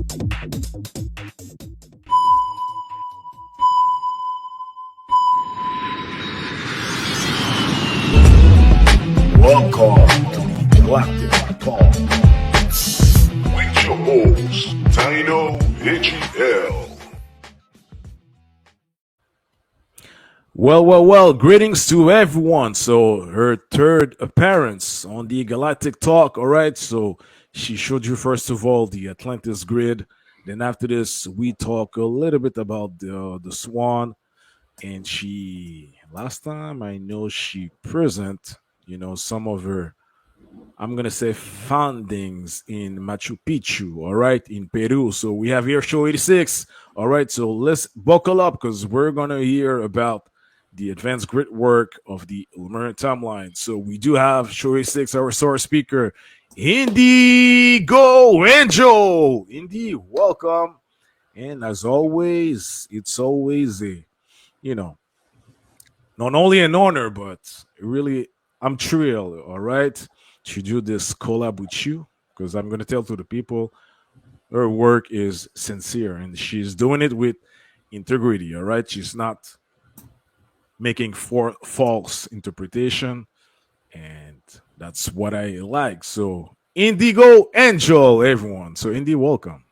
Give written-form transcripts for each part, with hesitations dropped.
Welcome to the Galactic Talk with your host, Taino, Bitchute. Well, greetings to everyone. So, her third appearance on the Galactic Talk, all right? So, she showed you, first of all, the Atlantis grid. Then, after this, we talk a little bit about the Swan. And last time, I know she present, some of her, I'm going to say, findings in Machu Picchu, all right, in Peru. So, we have here show 86. All right, so let's buckle up because we're going to hear about the advanced grid work of the Lemurian timeline. So we do have show 86, our source speaker, IndigoAngel. Indy, welcome. And as always, it's always not only an honor, but really, I'm thrilled, all right, to do this collab with you because I'm going to tell to the people her work is sincere and she's doing it with integrity, all right? She's not making false interpretation, and that's what I like. So, IndigoAngel, everyone. So, Indy, welcome.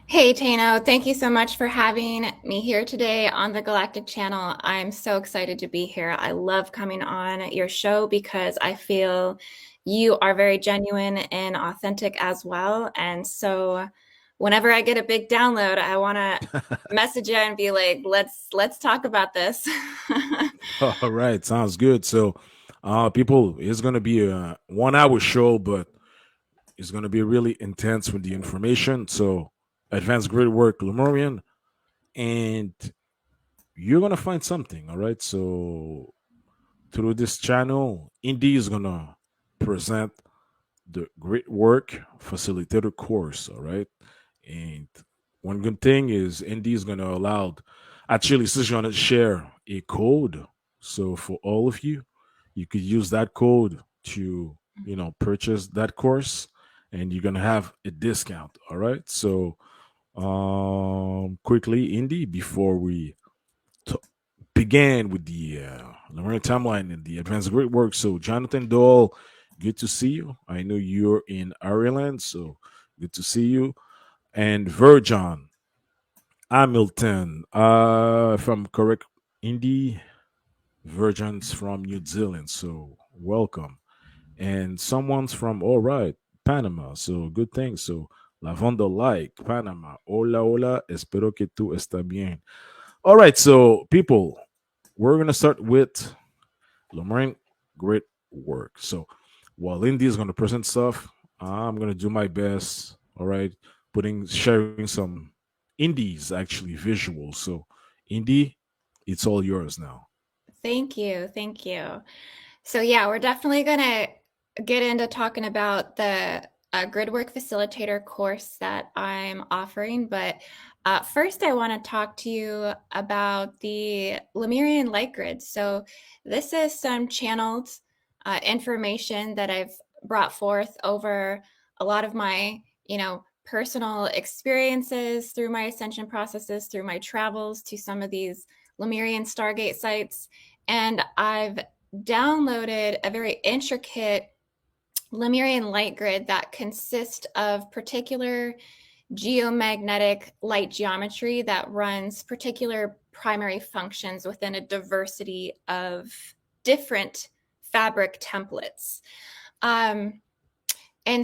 Hey, Taino. Thank you so much for having me here today on the Galactic Channel. I'm so excited to be here. I love coming on your show because I feel you are very genuine and authentic as well. And so whenever I get a big download, I want to message you and be like, let's talk about this. All right, sounds good. So, people, it's going to be a 1 hour show, but it's going to be really intense with the information. So, advanced Gridwork Lemurian, and you're going to find something. All right. So, through this channel, Indy is going to present the Gridwork Facilitator course. All right. And one good thing is Indy is going to allow, actually, she's going to share a code. So for all of you, you could use that code to, purchase that course and you're going to have a discount. All right. So, quickly, Indy, before we began with the Lemurian timeline and the advanced grid work. So, Jonathan Dole, good to see you. I know you're in Ireland, so good to see you. And Virgin Hamilton, if I'm correct, Indy Virgin's from New Zealand, so welcome. And someone's from, all right, Panama, so good thing. So, Lavanda Like, Panama. Hola, espero que tú está bien. All right, so people, we're going to start with Lemurian Great Work. So, while Indy is going to present stuff, I'm going to do my best, all right, sharing some Indy's actually visuals. So, Indy, it's all yours now. Thank you. So yeah, we're definitely going to get into talking about the Gridwork Facilitator course that I'm offering. But first, I want to talk to you about the Lemurian light grid. So this is some channeled information that I've brought forth over a lot of my, personal experiences through my ascension processes, through my travels to some of these Lemurian Stargate sites. And I've downloaded a very intricate Lemurian light grid that consists of particular geomagnetic light geometry that runs particular primary functions within a diversity of different fabric templates. And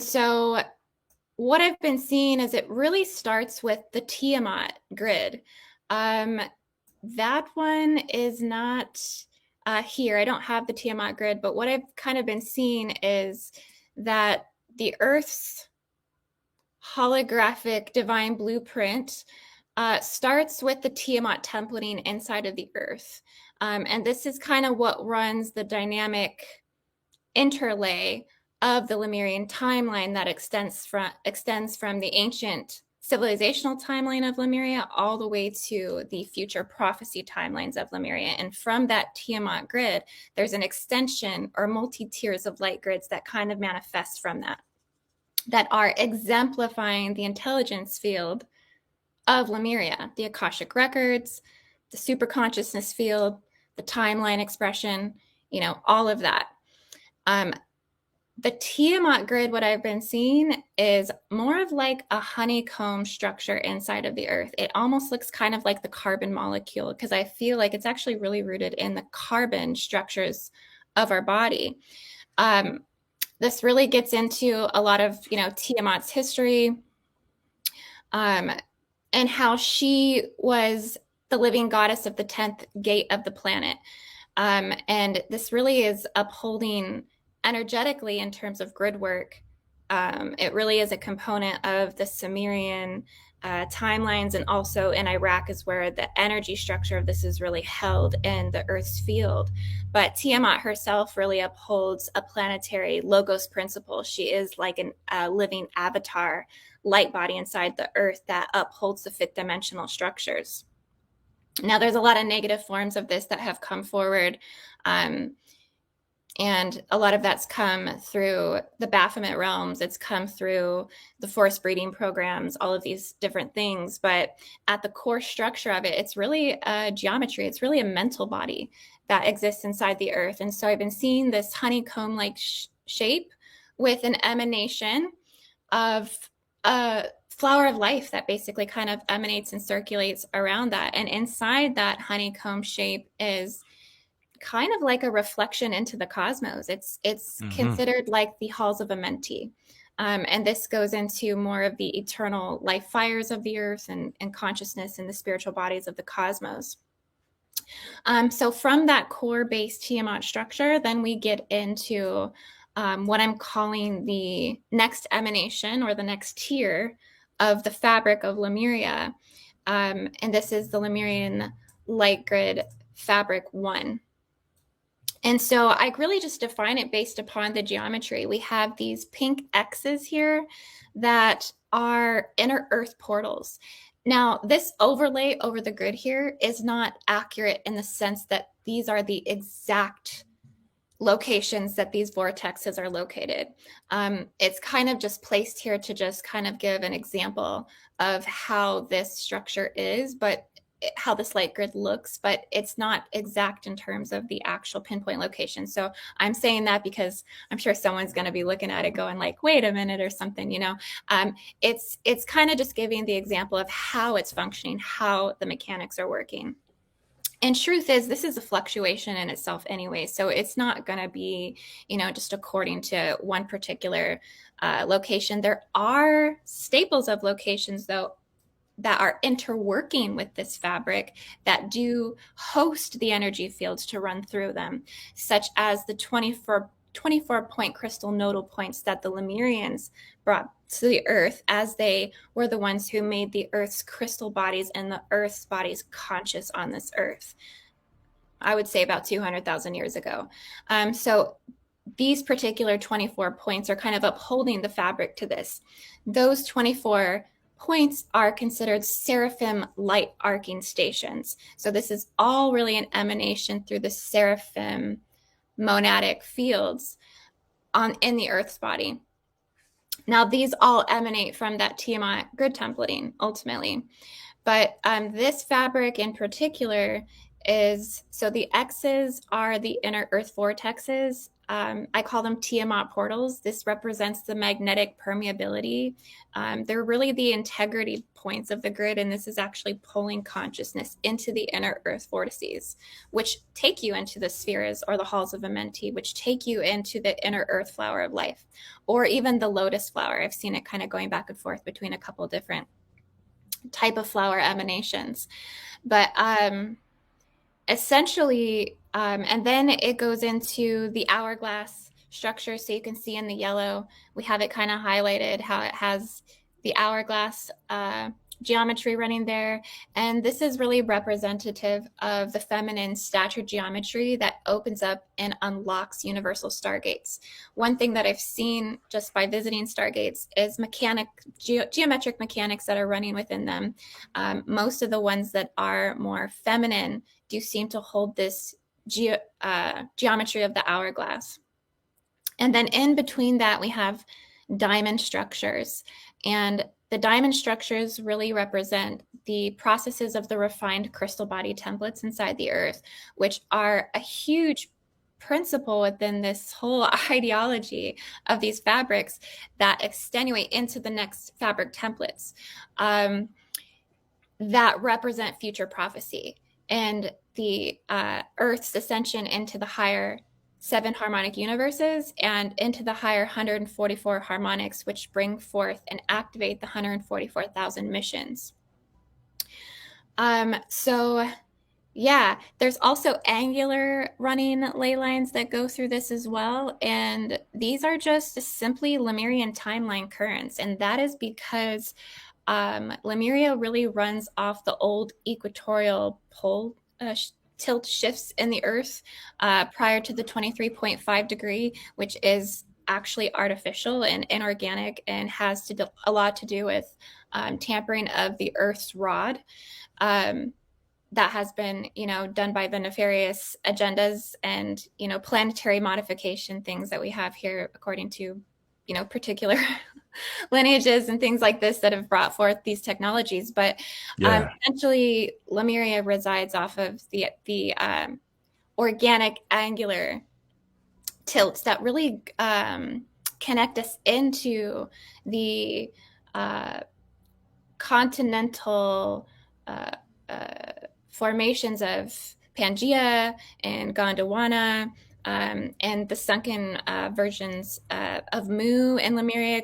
so what I've been seeing is it really starts with the Tiamat grid. That one is not here. I don't have the Tiamat grid, but what I've kind of been seeing is that the Earth's holographic divine blueprint starts with the Tiamat templating inside of the Earth. And this is kind of what runs the dynamic interlay of the Lemurian timeline that extends from the ancient civilizational timeline of Lemuria all the way to the future prophecy timelines of Lemuria. And from that Tiamat grid, there's an extension or multi-tiers of light grids that kind of manifest from that. that are exemplifying the intelligence field of Lemuria, the Akashic records, the superconsciousness field, the timeline expression, all of that. The Tiamat grid, what I've been seeing, is more of like a honeycomb structure inside of the earth. It almost looks kind of like the carbon molecule, because I feel like it's actually really rooted in the carbon structures of our body. This really gets into a lot of, Tiamat's history, and how she was the living goddess of the 10th gate of the planet. And this really is upholding energetically in terms of grid work. It really is a component of the Sumerian timelines, and also in Iraq is where the energy structure of this is really held in the Earth's field. But Tiamat herself really upholds a planetary logos principle. She is like a living avatar, light body inside the Earth that upholds the fifth dimensional structures. Now, there's a lot of negative forms of this that have come forward, and a lot of that's come through the Baphomet realms. It's come through the forced breeding programs, all of these different things. But at the core structure of it, it's really a geometry. It's really a mental body that exists inside the earth. And so I've been seeing this honeycomb-like shape with an emanation of a flower of life that basically kind of emanates and circulates around that. And inside that honeycomb shape is kind of like a reflection into the cosmos. It's considered like the halls of Amenti. And this goes into more of the eternal life fires of the earth and consciousness and the spiritual bodies of the cosmos. So from that core base Tiamat structure, then we get into what I'm calling the next emanation, or the next tier of the fabric of Lemuria. And this is the Lemurian light grid fabric 1. And so I really just define it based upon the geometry. We have these pink X's here that are inner earth portals. Now, this overlay over the grid here is not accurate in the sense that these are the exact locations that these vortexes are located. It's kind of just placed here to just kind of give an example of how this structure is, but how this light grid looks, but it's not exact in terms of the actual pinpoint location. So I'm saying that because I'm sure someone's going to be looking at it going like, wait a minute, or something, it's kind of just giving the example of how it's functioning, how the mechanics are working. And truth is, this is a fluctuation in itself anyway. So it's not going to be, just according to one particular location. There are staples of locations, though, that are interworking with this fabric that do host the energy fields to run through them, such as the 24 point crystal nodal points that the Lemurians brought to the earth, as they were the ones who made the earth's crystal bodies and the earth's bodies conscious on this earth. I would say about 200,000 years ago. So these particular 24 points are kind of upholding the fabric to this. Those 24 points are considered seraphim light arcing stations. So this is all really an emanation through the seraphim monadic fields in the Earth's body. Now, these all emanate from that Tiamat grid templating ultimately. But this fabric in particular is, so the X's are the inner Earth vortexes. I call them Tiamat portals. This represents the magnetic permeability. They're really the integrity points of the grid, and this is actually pulling consciousness into the inner Earth vortices, which take you into the spheres or the halls of Amenti, which take you into the inner Earth flower of life, or even the lotus flower. I've seen it kind of going back and forth between a couple different type of flower emanations. But essentially, and then it goes into the hourglass structure. So you can see in the yellow, we have it kind of highlighted how it has the hourglass geometry running there. And this is really representative of the feminine stature geometry that opens up and unlocks universal stargates. One thing that I've seen just by visiting stargates is geometric mechanics that are running within them. Most of the ones that are more feminine do seem to hold this geometry of the hourglass. And then in between that, we have diamond structures. And the diamond structures really represent the processes of the refined crystal body templates inside the earth, which are a huge principle within this whole ideology of these fabrics that extenuate into the next fabric templates that represent future prophecy and the Earth's ascension into the higher 7 harmonic universes and into the higher 144 harmonics, which bring forth and activate the 144,000 missions. So yeah, there's also angular running ley lines that go through this as well. And these are just simply Lemurian timeline currents. And that is because Lemuria really runs off the old equatorial pole tilt shifts in the Earth prior to the 23.5 degree, which is actually artificial and inorganic and has a lot to do with tampering of the Earth's rod. That has been, done by the nefarious agendas and, planetary modification things that we have here, according to, particular lineages and things like this that have brought forth these technologies. But essentially, Lemuria resides off of the organic angular tilts that really connect us into the continental formations of Pangaea and Gondwana, and the sunken versions of Mu and Lemuria,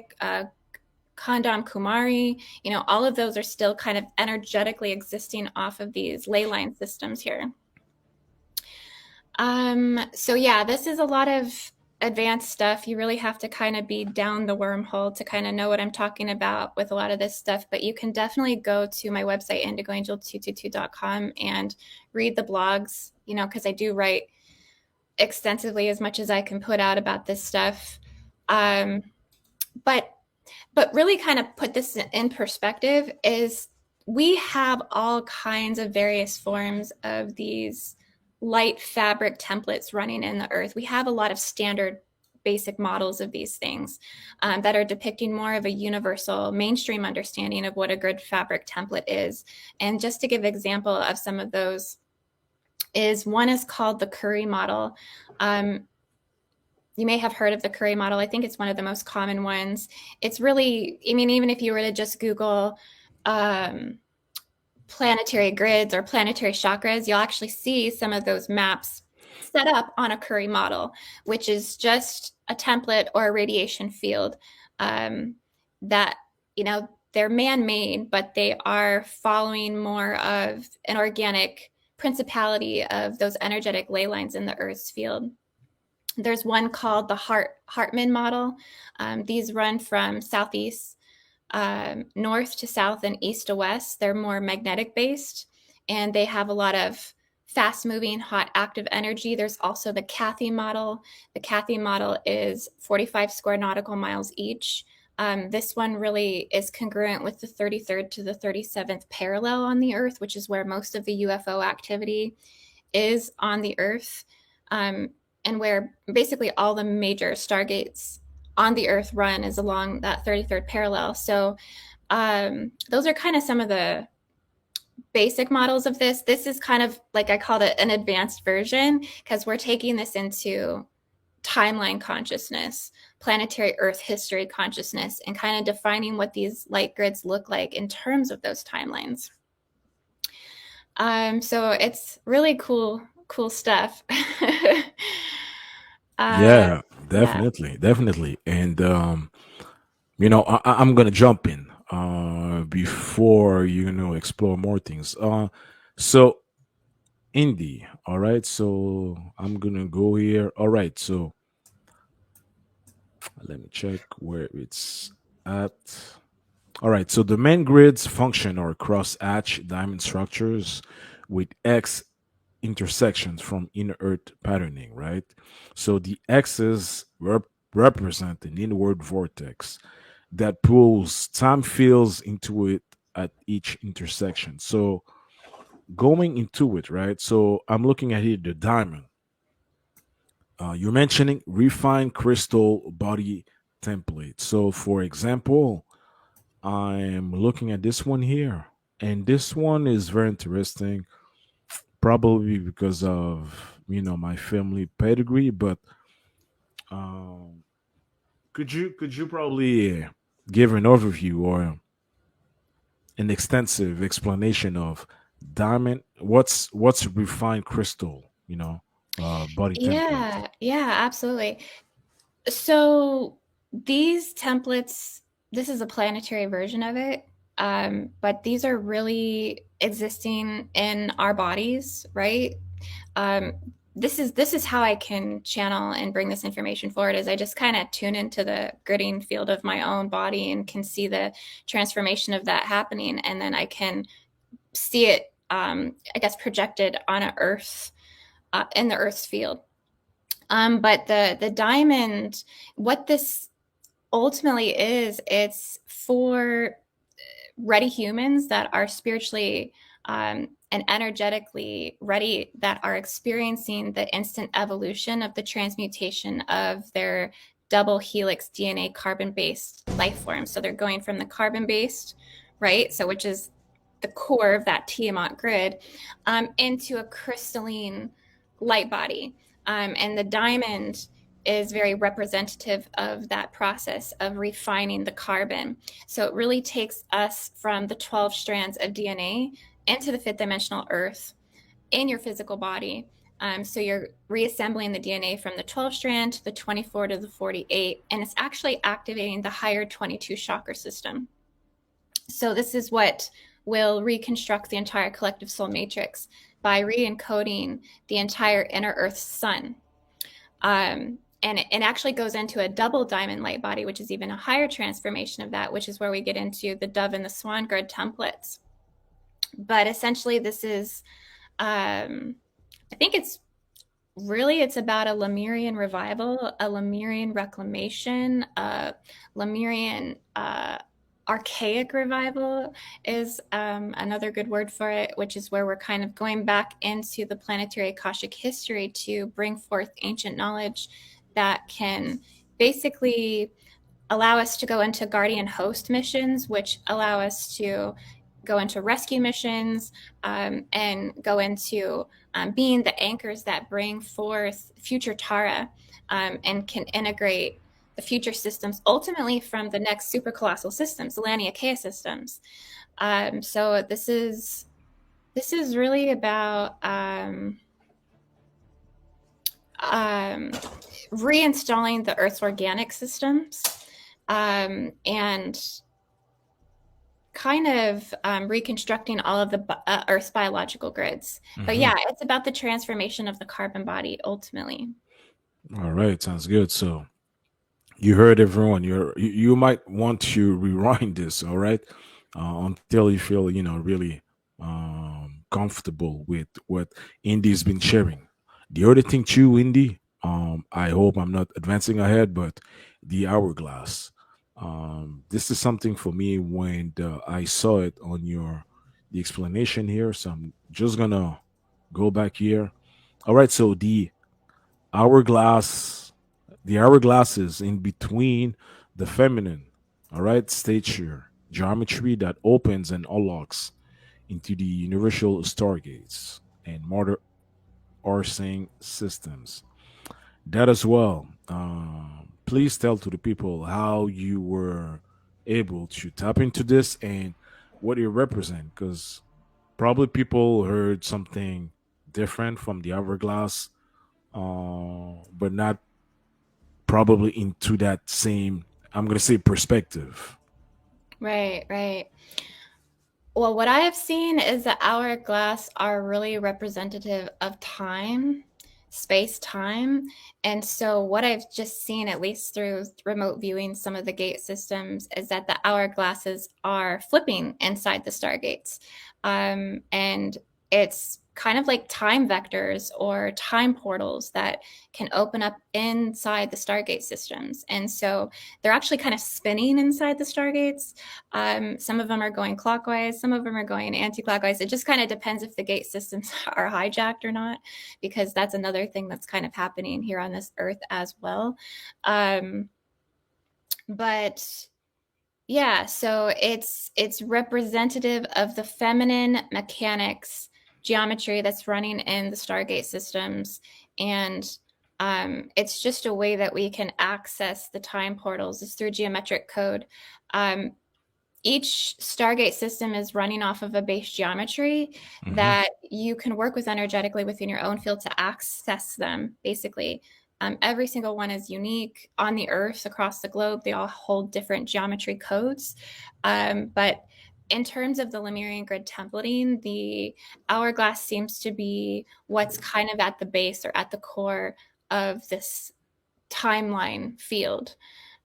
Kandam Kumari. All of those are still kind of energetically existing off of these ley line systems here. So yeah, this is a lot of advanced stuff. You really have to kind of be down the wormhole to kind of know what I'm talking about with a lot of this stuff, but you can definitely go to my website, IndigoAngel222.com, and read the blogs, because I do write extensively as much as I can put out about this stuff. But really kind of put this in perspective is we have all kinds of various forms of these light fabric templates running in the earth. We have a lot of standard basic models of these things that are depicting more of a universal mainstream understanding of what a grid fabric template is. And just to give an example of some of those, one is called the Curry model. You may have heard of the Curry model. I think it's one of the most common ones. It's really, even if you were to just Google planetary grids or planetary chakras, you'll actually see some of those maps set up on a Curry model, which is just a template or a radiation field that, they're man-made, but they are following more of an organic principality of those energetic ley lines in the Earth's field. There's one called the Hartman model. These run from southeast north to south and east to west. They're more magnetic based, and they have a lot of fast moving, hot, active energy. There's also the Cathy model. The Cathy model is 45 square nautical miles each. This one really is congruent with the 33rd to the 37th parallel on the Earth, which is where most of the UFO activity is on the Earth, and where basically all the major stargates on the Earth run is along that 33rd parallel. So those are kind of some of the basic models of this. This is kind of like, I called it an advanced version, because we're taking this into timeline consciousness, planetary Earth history consciousness, and kind of defining what these light grids look like in terms of those timelines. So it's really cool stuff. Yeah, definitely. And I'm gonna jump in before explore more things. So Indy, all right. So I'm gonna go here. All right. So let me check where it's at. All right. So the main grids function are cross hatch diamond structures with X intersections from inner earth patterning, right? So the X's represent an inward vortex that pulls time fields into it at each intersection. So going into it, right? So I'm looking at here the diamond. You're mentioning refined crystal body template. So, for example, I'm looking at this one here, and this one is very interesting, probably because of my family pedigree. But um, could you probably give an overview or an extensive explanation of diamond? What's refined crystal? Body template. Yeah, absolutely. So these templates, this is a planetary version of it, but these are really existing in our bodies, right? Um, this is how I can channel and bring this information forward. Is I just kind of tune into the gridding field of my own body and can see the transformation of that happening, and then I can see it, I guess, projected on a Earth, in the Earth's field. But the diamond, what this ultimately is, it's for ready humans that are spiritually, and energetically ready, that are experiencing the instant evolution of the transmutation of their double helix DNA carbon based life form. So they're going from the carbon based, right? So, which is the core of that Tiamat grid, into a crystalline light body. And the diamond is very representative of that process of refining the carbon. So it really takes us from the 12 strands of DNA into the fifth dimensional Earth in your physical body. So you're reassembling the DNA from the 12 strand to the 24 to the 48, and it's actually activating the higher 22 chakra system. So this is what will reconstruct the entire collective soul matrix by re-encoding the entire inner Earth sun. And it actually goes into a double diamond light body, which is even a higher transformation of that, which is where we get into the dove and the swan grid templates. But essentially, this is, I think it's about a Lemurian revival, a Lemurian reclamation, a Lemurian archaic revival is another good word for it, which is where we're kind of going back into the planetary Akashic history to bring forth ancient knowledge that can basically allow us to go into guardian host missions, which allow us to go into rescue missions, and go into being the anchors that bring forth future Tara, and can integrate the future systems ultimately from the next super colossal systems, the Laniakea systems. So this is really about reinstalling the Earth's organic systems, and kind of reconstructing all of the Earth's biological grids. But yeah, it's about the transformation of the carbon body ultimately. All right, sounds good. So you heard everyone. You might want to rewind this, all right, until you feel really comfortable with what Indy's been sharing. The other thing too, Indy. I hope I'm not advancing ahead, but the hourglass. This is something for me when I saw it on the explanation here. So I'm just gonna go back here. All right, so hourglass the hourglass is in between the feminine, all right, stature geometry that opens and unlocks into the universal stargates and modern Orsing systems. That as well. Please tell to the people how you were able to tap into this and what it represent, because probably people heard something different from the hourglass, but not probably into that same, I'm gonna say, perspective. Right, right. Well, what I have seen is that hourglass are really representative of time, space, time. And so, what I've just seen, at least through remote viewing some of the gate systems, is that the hourglasses are flipping inside the stargates. And it's kind of like time vectors or time portals that can open up inside the stargate systems. And so, they're actually kind of spinning inside the stargates. Some of them are going clockwise, some of them are going anti-clockwise. It just kind of depends if the gate systems are hijacked or not, because that's another thing that's kind of happening here on this earth as well. But yeah, so it's representative of the feminine mechanics geometry that's running in the Stargate systems, and it's just a way that we can access the time portals is through geometric code. Each Stargate system is running off of a base geometry that you can work with energetically within your own field to access them, basically. Every single one is unique on the Earth, across the globe. They all hold different geometry codes. But in terms of the Lemurian grid templating, the hourglass seems to be what's kind of at the base or at the core of this timeline field.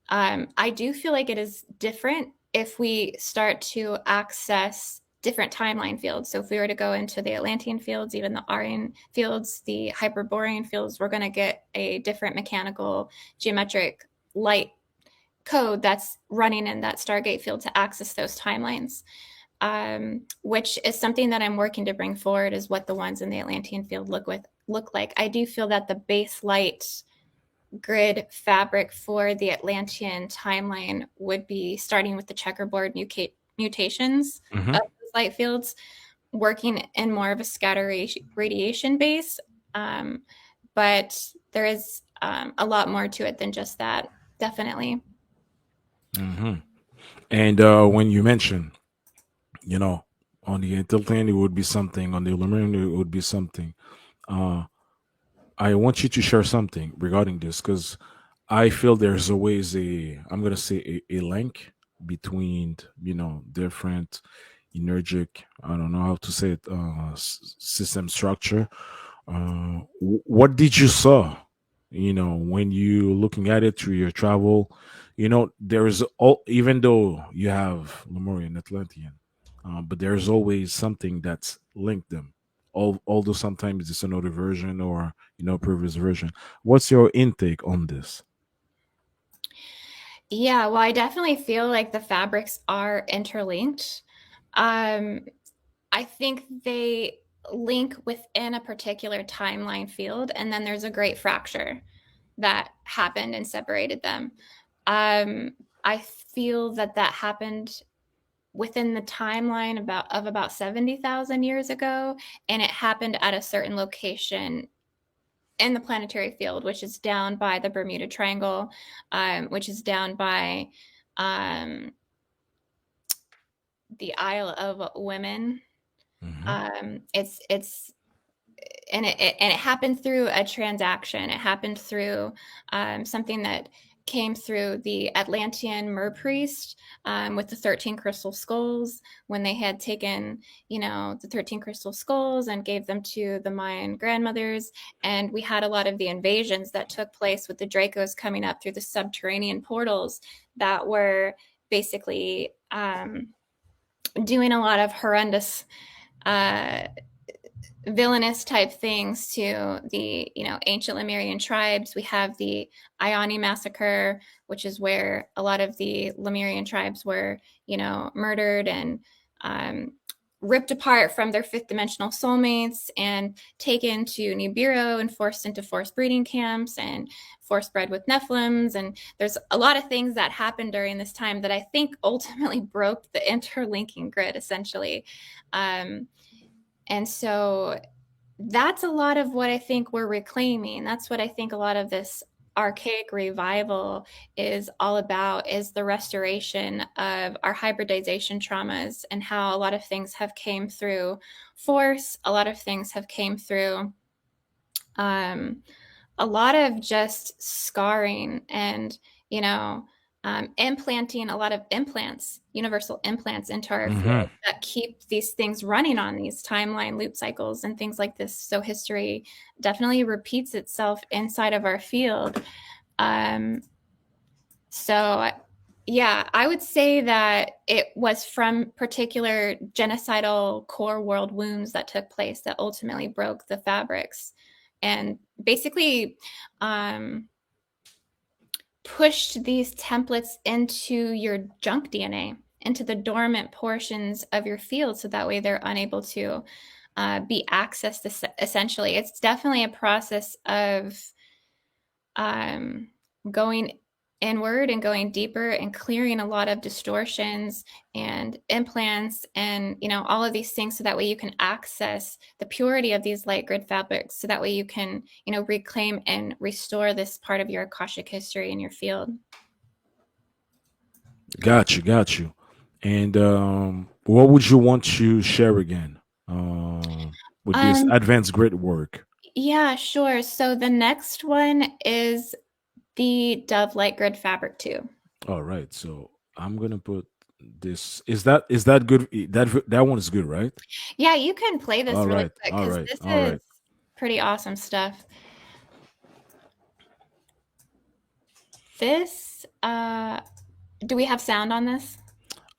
I do feel like it is different if we start to access different timeline fields. So if we were to go into the Atlantean fields, even the Aryan fields, the Hyperborean fields, we're going to get a different mechanical geometric light code that's running in that Stargate field to access those timelines, which is something that I'm working to bring forward, is what the ones in the Atlantean field look like. I do feel that the base light grid fabric for the Atlantean timeline would be starting with the checkerboard mutations of those light fields, working in more of a scatter radiation base. But there is a lot more to it than just that, definitely. And when you mention, on the Atlantean it would be something, on the Lemurian it would be something. I want you to share something regarding this, because I feel there's always I'm gonna say a link between different energetic, I don't know how to say it, system structure. What did you saw? When you looking at it through your travel, there's all, even though you have Lemurian, Atlantean, but there's always something that's linked them. Although sometimes it's another version or previous version. What's your intake on this? Yeah, well, I definitely feel like the fabrics are interlinked. I think they link within a particular timeline field, and then there's a great fracture that happened and separated them. I feel that happened within the timeline of about 70,000 years ago, and it happened at a certain location in the planetary field, which is down by the Bermuda Triangle, which is down by the Isle of Women. It's and it happened through a transaction. It happened through something that came through the Atlantean mer priest with the 13 crystal skulls, when they had taken, the 13 crystal skulls and gave them to the Mayan grandmothers. And we had a lot of the invasions that took place with the Dracos coming up through the subterranean portals that were basically doing a lot of horrendous villainous type things to the ancient Lemurian tribes. We have the Ioni massacre, which is where a lot of the Lemurian tribes were murdered and ripped apart from their fifth dimensional soulmates and taken to Nibiru and forced into forced breeding camps and forced bred with Nephilims. And there's a lot of things that happened during this time that I think ultimately broke the interlinking grid, essentially. And so that's a lot of what I think we're reclaiming. That's what I think a lot of this archaic revival is all about, is the restoration of our hybridization traumas, and how a lot of things have came through force. A lot of things have came through a lot of just scarring and, implanting a lot of implants, universal implants into our field that keep these things running on these timeline loop cycles and things like this. So history definitely repeats itself inside of our field. So yeah, I would say that it was from particular genocidal core world wounds that took place that ultimately broke the fabrics and basically pushed these templates into your junk DNA, into the dormant portions of your field, so that way they're unable to be accessed, essentially. It's definitely a process of going inward and going deeper and clearing a lot of distortions and implants and all of these things, so that way you can access the purity of these light grid fabrics, so that way you can reclaim and restore this part of your Akashic history in your field. Got you. And what would you want to share again with this advanced grid work? Yeah, sure. So the next one is the Dove Light Grid Fabric 2. All right. So I'm gonna put this. Is that good? That one is good, right? Yeah, you can play this All really right. quick, All because right. this All is right. pretty awesome stuff. This, do we have sound on this?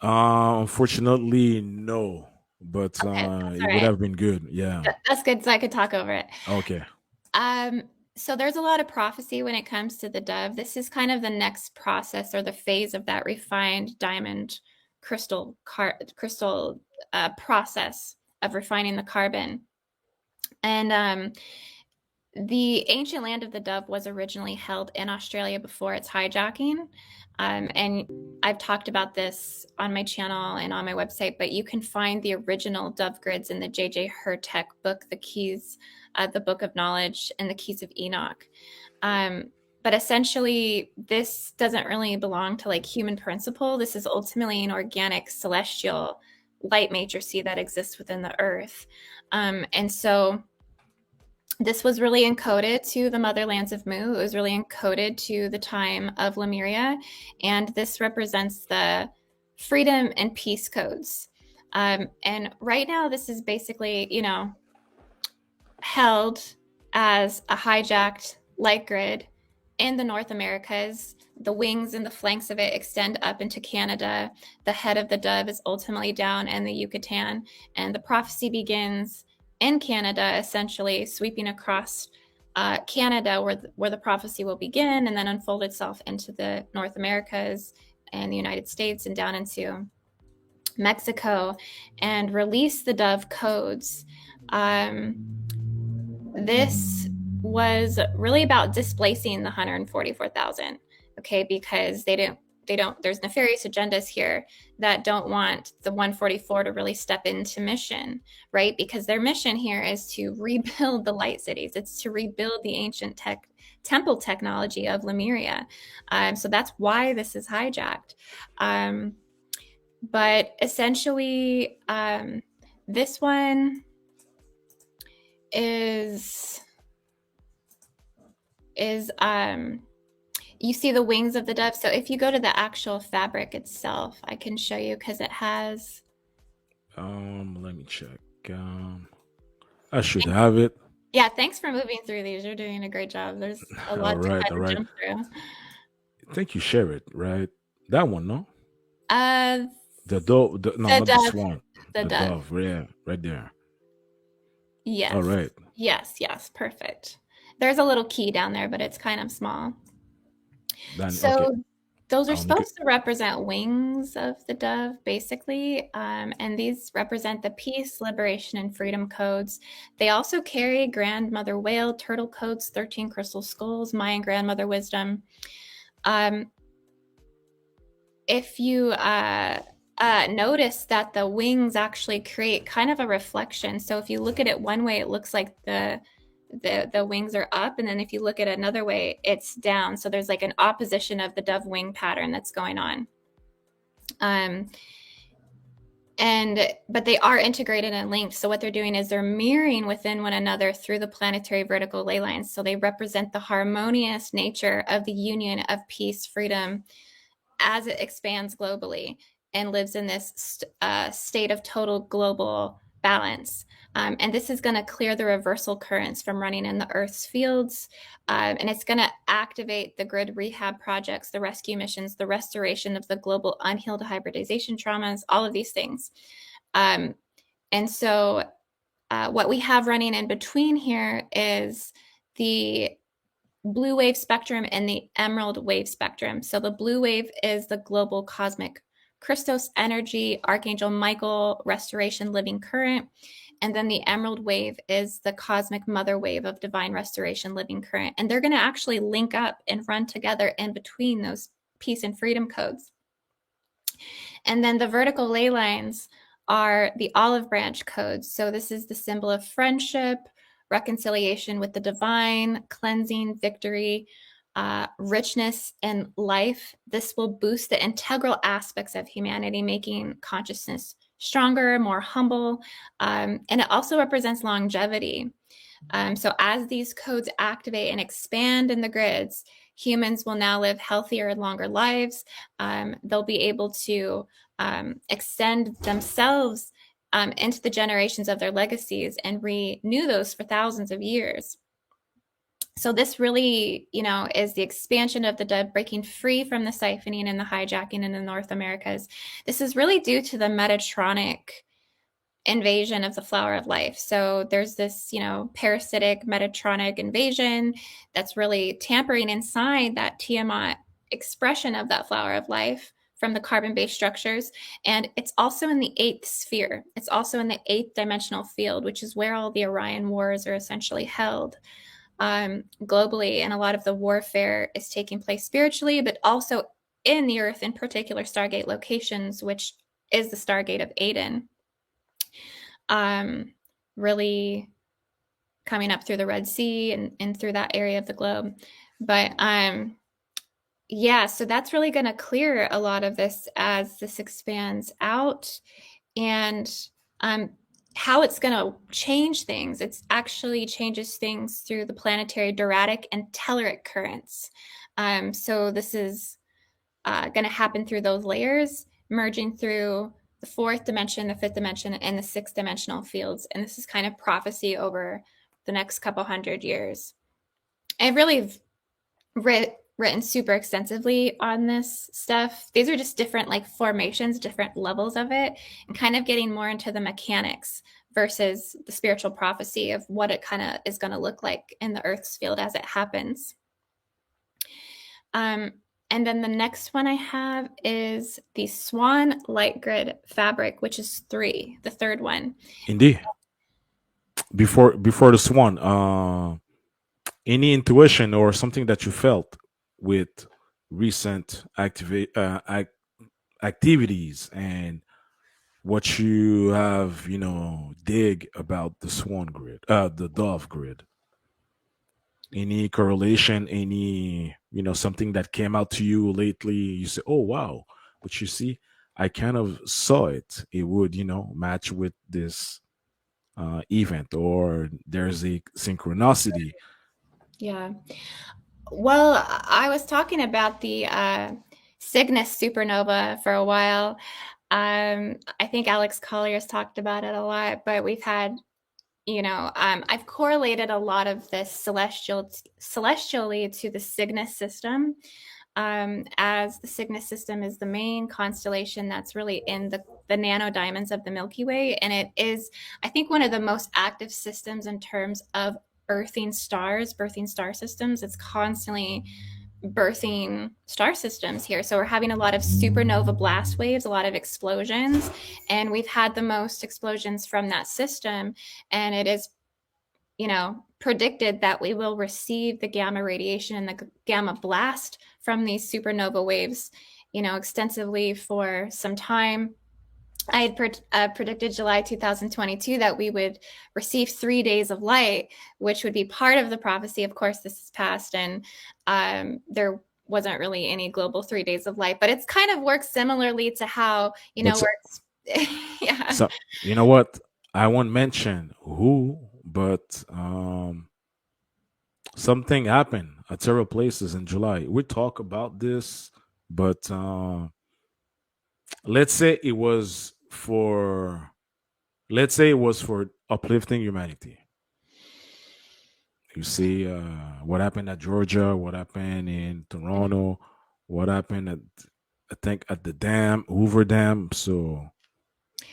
Unfortunately, no. But Okay, that's it all would right. have been good. Yeah. That's good, so I could talk over it. Okay. So there's a lot of prophecy when it comes to the dove. This is kind of the next process or the phase of that refined diamond crystal process of refining the carbon. And the ancient land of the dove was originally held in Australia before its hijacking. And I've talked about this on my channel and on my website, but you can find the original dove grids in the J.J. Hertek book, The Keys, the Book of Knowledge, and the Keys of Enoch. But essentially, this doesn't really belong to like human principle. This is ultimately an organic celestial light matrix that exists within the earth. And so this was really encoded to the motherlands of Mu. It was really encoded to the time of Lemuria. And this represents the freedom and peace codes. And right now, this is basically, held as a hijacked light grid in the North Americas. The wings and the flanks of it extend up into Canada. The head of the dove is ultimately down in the Yucatan. And the prophecy begins in Canada, essentially sweeping across Canada, where the prophecy will begin, and then unfold itself into the North Americas and the United States and down into Mexico, and release the dove codes. This was really about displacing the 144,000, okay, because they don't, there's nefarious agendas here that don't want the 144 to really step into mission, right? Because their mission here is to rebuild the light cities. It's to rebuild the ancient temple technology of Lemuria. So that's why this is hijacked. But essentially, this one is you see the wings of the dove. So if you go to the actual fabric itself, I can show you, because it has let me check. I should have it. Yeah, thanks for moving through these. You're doing a great job. There's a lot to kind of jump through. I think you share it, right? That one, no? The dove, no, the not dove, the swan. the dove, yeah, right there. Yes. All right. Yes, perfect. There's a little key down there, but it's kind of small. So okay. Those are supposed to represent wings of the dove, basically. And these represent the peace, liberation, and freedom codes. They also carry grandmother whale, turtle codes, 13 crystal skulls, Mayan grandmother wisdom. If you notice that the wings actually create kind of a reflection. So if you look at it one way, it looks like the wings are up, and then if you look at it another way, it's down. So there's like an opposition of the dove wing pattern that's going on. But they are integrated and linked. So what they're doing is they're mirroring within one another through the planetary vertical ley lines. So they represent the harmonious nature of the union of peace, freedom, as it expands globally and lives in this state of total global balance. And this is going to clear the reversal currents from running in the Earth's fields. And it's going to activate the grid rehab projects, the rescue missions, the restoration of the global unhealed hybridization traumas, all of these things. And so what we have running in between here is the blue wave spectrum and the emerald wave spectrum. So the blue wave is the global cosmic Christos energy, Archangel Michael, restoration, living current. And then the emerald wave is the cosmic mother wave of divine restoration, living current. And they're going to actually link up and run together in between those peace and freedom codes. And then the vertical ley lines are the olive branch codes. So this is the symbol of friendship, reconciliation with the divine, cleansing, victory, richness in life. This will boost the integral aspects of humanity, making consciousness stronger, more humble. And it also represents longevity. So as these codes activate and expand in the grids, humans will now live healthier and longer lives. They'll be able to extend themselves into the generations of their legacies and renew those for thousands of years. So this really, is the expansion of the dead, breaking free from the siphoning and the hijacking in the North Americas. This is really due to the Metatronic invasion of the flower of life. So there's this, parasitic Metatronic invasion that's really tampering inside that Tiamat expression of that flower of life from the carbon-based structures. And it's also in the 8th sphere. It's also in the 8th dimensional field, which is where all the Orion wars are essentially held globally. And a lot of the warfare is taking place spiritually, but also in the Earth, in particular Stargate locations, which is the Stargate of Aden. Really coming up through the Red Sea and through that area of the globe. But so that's really going to clear a lot of this as this expands out. And how it's going to change things, it actually changes things through the planetary Duratic and Telluric currents. So this is going to happen through those layers, merging through the 4th dimension, the 5th dimension, and the 6th dimensional fields. And this is kind of prophecy over the next couple hundred years. I've really written super extensively on this stuff. These are just different formations, different levels of it, and kind of getting more into the mechanics versus the spiritual prophecy of what it kind of is going to look like in the Earth's field as it happens. And then the next one I have is the Swan light grid fabric, which is 3, the third one. Indeed. Before the Swan, any intuition or something that you felt with recent activities and what you have, dig about the Swan grid, the Dove grid? Any correlation, any something that came out to you lately, you say, oh wow, but you see, I kind of saw it would match with this event, or there's a synchronicity? Yeah, well, I was talking about the Cygnus supernova for a while. I think Alex Collier's talked about it a lot, but we've had I've correlated a lot of this celestially to the Cygnus system, as the Cygnus system is the main constellation that's really in the nano diamonds of the Milky Way. And it is, I think, one of the most active systems in terms of birthing star systems. It's constantly birthing star systems here. So we're having a lot of supernova blast waves, a lot of explosions, and we've had the most explosions from that system. And it is, predicted that we will receive the gamma radiation and the gamma blast from these supernova waves, extensively for some time. I had predicted July 2022 that we would receive 3 days of light, which would be part of the prophecy. Of course, this is past, and there wasn't really any global 3 days of light, but it's kind of works similarly to how, works. Yeah. So, you know what? I won't mention who, but something happened at several places in July. We talk about this, but let's say it was for uplifting humanity. You see what happened at Georgia, what happened in Toronto, what happened at the dam, Hoover Dam. So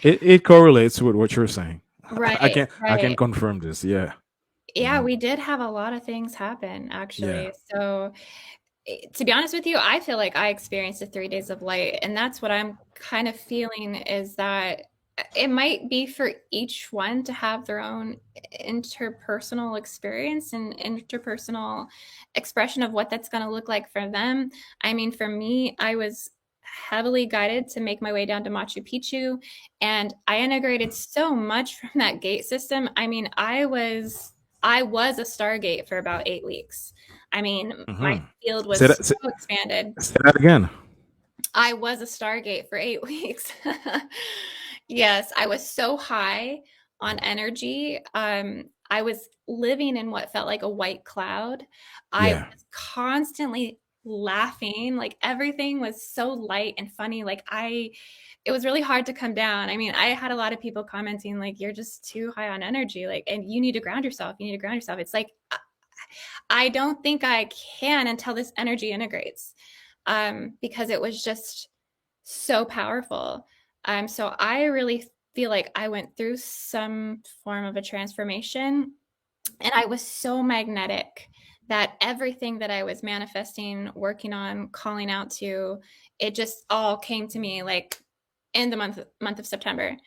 it correlates with what you're saying. Right. I can confirm this. Yeah. Yeah, we did have a lot of things happen, actually. Yeah. So to be honest with you, I feel like I experienced the 3 days of light, and that's what I'm kind of feeling, is that it might be for each one to have their own interpersonal experience and interpersonal expression of what that's going to look like for them. I mean, for me, I was heavily guided to make my way down to Machu Picchu, and I integrated so much from that gate system. I mean, I was a Stargate for about 8 weeks. I mean, my Mm-hmm. field Say was that. Say, so expanded. say that again. I was a Stargate for 8 weeks. Yes, I was so high on energy. I was living in what felt like a white cloud. I Yeah. was constantly laughing. Like everything was so light and funny. It was really hard to come down. I mean, I had a lot of people commenting, like, you're just too high on energy. Like, and you need to ground yourself. You need to ground yourself. It's like, I don't think I can until this energy integrates, because it was just so powerful. So I really feel like I went through some form of a transformation, and I was so magnetic that everything that I was manifesting, working on, calling out to, it just all came to me like in the month of September,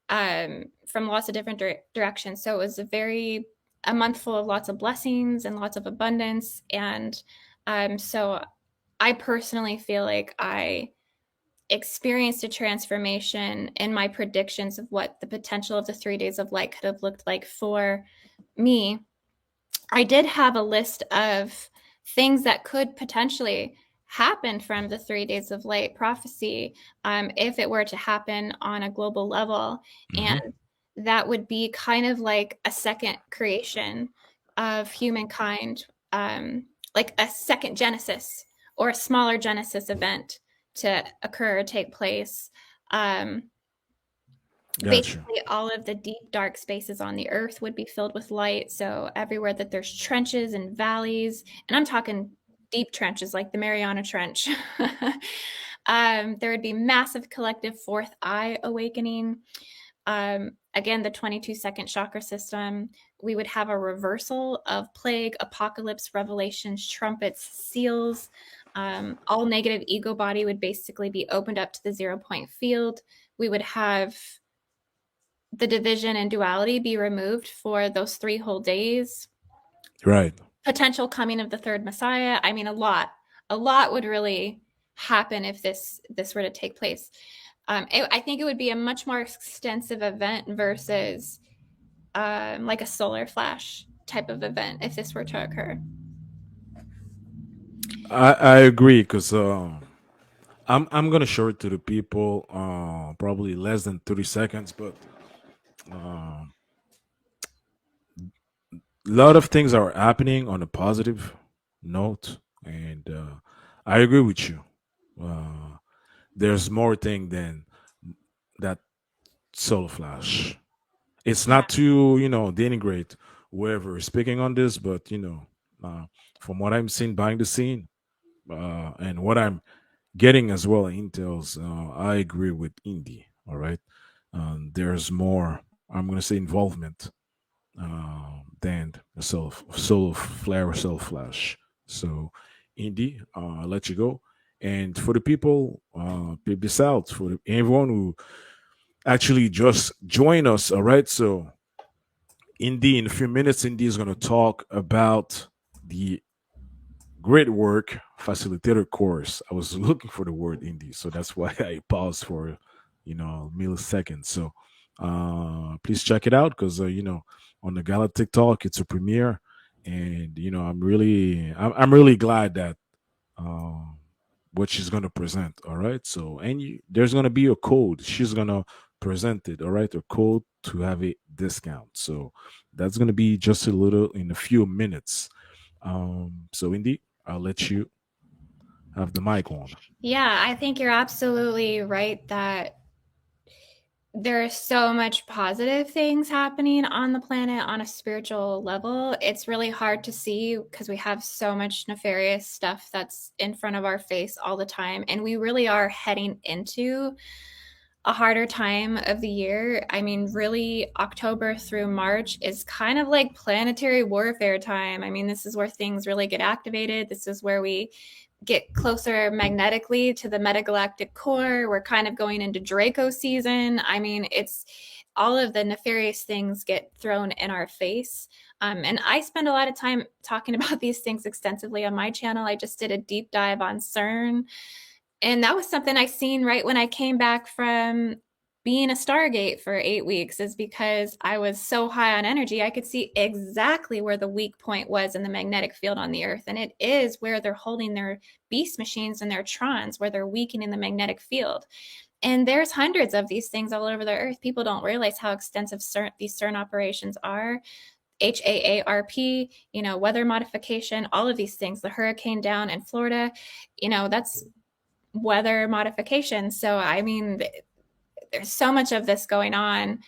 from lots of different directions. So it was a month full of lots of blessings and lots of abundance. And so I personally feel like I experienced a transformation in my predictions of what the potential of the 3 days of light could have looked like for me. I did have a list of things that could potentially happen from the 3 days of light prophecy, if it were to happen on a global level. Mm-hmm. And that would be kind of like a second creation of humankind, like a second Genesis or a smaller Genesis event to occur or take place. Um, Gotcha. Basically, all of the deep, dark spaces on the earth would be filled with light. So, everywhere that there's trenches and valleys, and I'm talking deep trenches like the Mariana Trench, there would be massive collective fourth eye awakening. Again, the 22-second chakra system. We would have a reversal of plague, apocalypse, revelations, trumpets, seals. All negative ego body would basically be opened up to the 0 point field. We would have the division and duality be removed for those 3 whole days. Right. Potential coming of the third Messiah. I mean, a lot would really happen if this were to take place. I think it would be a much more extensive event versus like a solar flash type of event if this were to occur. I agree because I'm gonna show it to the people probably less than 30 seconds, but a lot of things are happening on a positive note, and I agree with you. Uh, there's more thing than that solar flash. It's Yeah. not to denigrate whoever is speaking on this, but from what I'm seeing behind the scene and what I'm getting as well intels, I agree with Indy. All right, there's more. I'm gonna say involvement than a solo flare or solo flash. So, Indy, I'll let you go. And for the people, peep this out for everyone who actually just join us. All right, so Indy, in a few minutes, Indy is going to talk about the Gridwork Facilitator course. I was looking for the word Indy, so that's why I paused for milliseconds. So please check it out because on the Galactic Talk it's a premiere, and I'm really glad that um, what she's gonna present. All right. So there's gonna be a code. She's gonna present it. All right, a code to have a discount. So that's gonna be just a little in a few minutes. So Indy, I'll let you have the mic on. Yeah, I think you're absolutely right that there are so much positive things happening on the planet on a spiritual level. It's really hard to see because we have so much nefarious stuff that's in front of our face all the time. And we really are heading into a harder time of the year. I mean, really, October through March is kind of like planetary warfare time. I mean, this is where things really get activated. This is where we get closer magnetically to the metagalactic core. We're kind of going into Draco season. I mean, it's all of the nefarious things get thrown in our face. And I spend a lot of time talking about these things extensively on my channel. I just did a deep dive on CERN. And that was something I seen right when I came back from being a Stargate for 8 weeks, is because I was so high on energy. I could see exactly where the weak point was in the magnetic field on the Earth. And it is where they're holding their beast machines and their trons, where they're weakening the magnetic field. And there's hundreds of these things all over the Earth. People don't realize how extensive these CERN operations are. HAARP, weather modification, all of these things, the hurricane down in Florida, that's weather modification. So, I mean, there's so much of this going on.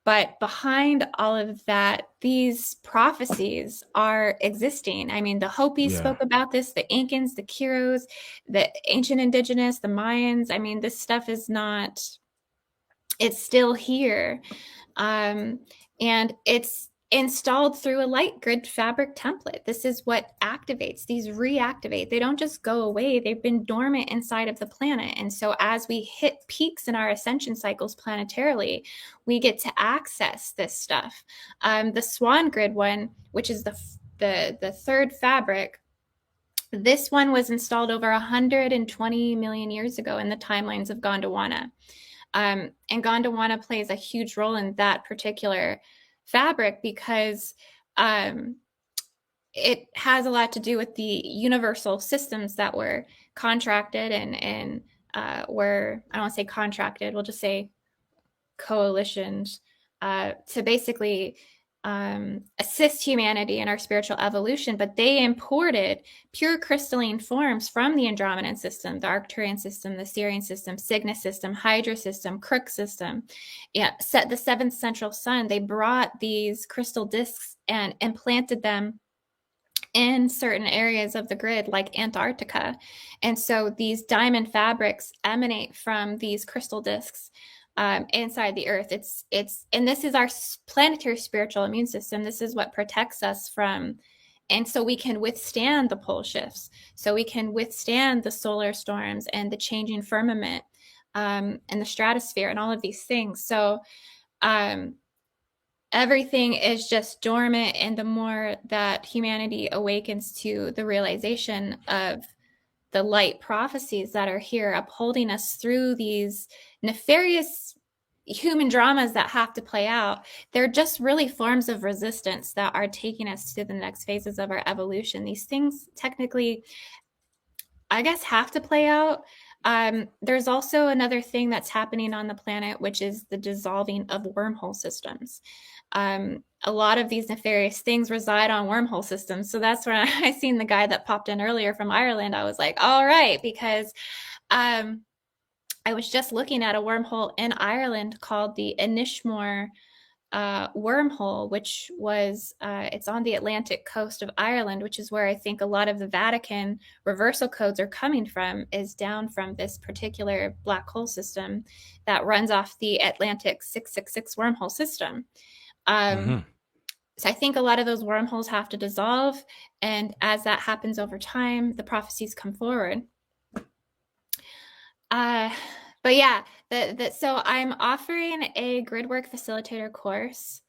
But behind all of that, these prophecies are existing. I mean, the Hopis spoke about this, the Incans, the Quiros, the ancient indigenous, the Mayans. I mean, this stuff is not, it's still here. And it's installed through a light grid fabric template. This is what activates. These reactivate. They don't just go away. They've been dormant inside of the planet. And so as we hit peaks in our ascension cycles planetarily, we get to access this stuff. The Swan grid one, which is the third fabric, this one was installed over 120 million years ago in the timelines of Gondwana. And Gondwana plays a huge role in that particular fabric because it has a lot to do with the universal systems that were contracted and were, I don't want to say contracted, we'll just say coalitions to basically assist humanity in our spiritual evolution, but they imported pure crystalline forms from the Andromedan system, the Arcturian system, the Sirian system, Cygnus system, Hydra system, Crook system, set the seventh central sun. They brought these crystal discs and implanted them in certain areas of the grid, like Antarctica. And so these diamond fabrics emanate from these crystal discs inside the Earth. And this is our planetary spiritual immune system. This is what protects us from, and so we can withstand the pole shifts. So we can withstand the solar storms and the changing firmament and the stratosphere and all of these things. So everything is just dormant, and the more that humanity awakens to the realization of the light prophecies that are here upholding us through these nefarious human dramas that have to play out, they're just really forms of resistance that are taking us to the next phases of our evolution. These things technically, I guess, have to play out. There's also another thing that's happening on the planet, which is the dissolving of wormhole systems. A lot of these nefarious things reside on wormhole systems. So that's when I seen the guy that popped in earlier from Ireland. I was like, all right, because I was just looking at a wormhole in Ireland called the Inishmore wormhole, which was it's on the Atlantic coast of Ireland, which is where I think a lot of the Vatican reversal codes are coming from, is down from this particular black hole system that runs off the Atlantic 666 wormhole system. So I think a lot of those wormholes have to dissolve, and as that happens over time, the prophecies come forward. But yeah, so I'm offering a Gridwork Facilitator course.